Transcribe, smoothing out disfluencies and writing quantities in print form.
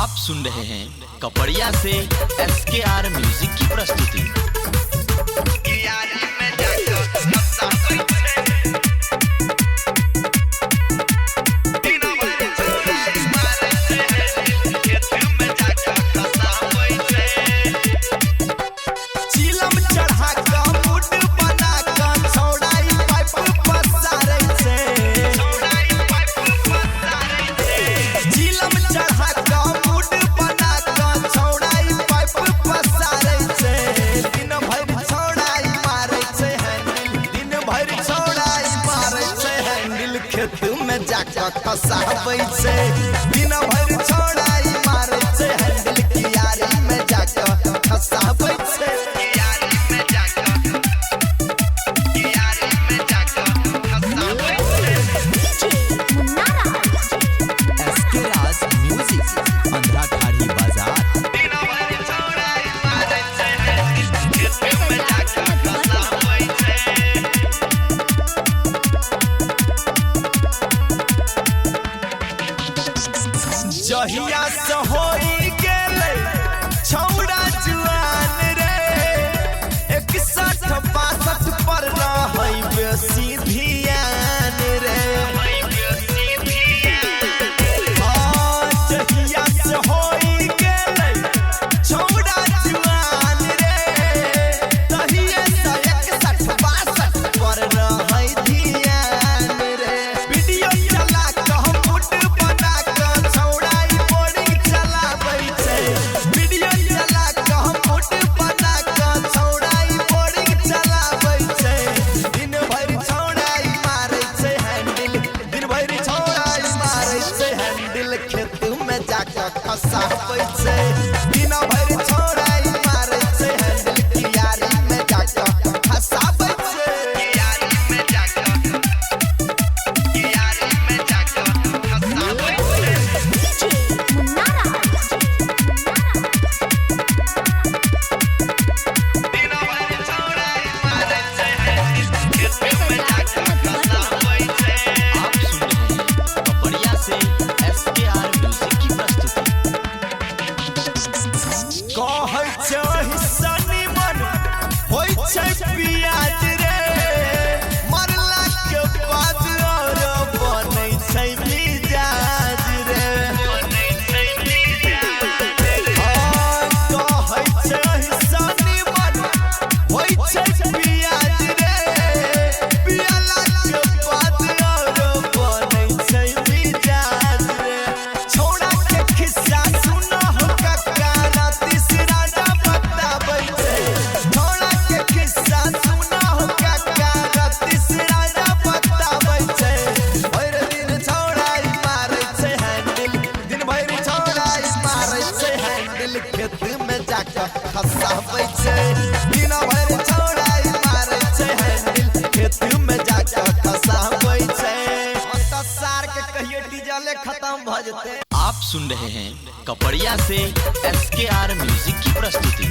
आप सुन रहे हैं कपड़िया से SKR म्यूजिक की प्रस्तुति। खेत में जाकर फसाबै छै दिन भर छोड़ाई मारै छै हैंडल कियारी में जाकर फसाबै छै कियारी में जाकर फसाबै छै SKR म्यूजिक अंधरा खाड़ी बाजार। दिन भर छोड़ाई मारै छै हैंडल खेत में जाकर फसाबै छै। जहिया से होई गेलै छौड़ा जुआन रे 61-62 पर रहै बेसी ध्यान रे जहिया से होई गेलै छौड़ा जुआन रे तहिए से 61-62 पर रहै ध्यान रे वीडियो चला कह मुट बना के छौड़ा खेत में जाकर फसाबै छै दिन भर छोड़ाई मारै छै हैंडल कियारी में जाकर फसाबै छै कियारी में जाकर फसाबै छै। दिन भर छोड़ाई मारै छै हैंडल खेत में जाकर फसाबै छै। आप सुन रहे हैं कपड़िया से SKR म्यूजिक की प्रस्तुति। कहै छै सनी मन होइ छै पियाज रे मरला के बाद और बनै छै मिजाज रे कहै छै सनी मन होइ छै पियाज रे पियला के बाद और बनै छै मिजाज रे छोड़ा के खिस्सा सुना हो कक्का तीसरा ना बताबै छै छोड़ा के खिस्सा सुना हो कक्का तीसरा ना बताबै छै भर दिन छोड़ाई मारै छै हैंडल दिन भर छोड़ाई मारै छै हैंडल खेत में जाकर फसाबै छै दिन भर छोड़ाई मारै छै हैंडल खेत में जाकर फसाबै छै सार के कहिए डीजल खत्म भ जेतै। आप सुन रहे हैं कपड़िया से SKR म्यूजिक की प्रस्तुति।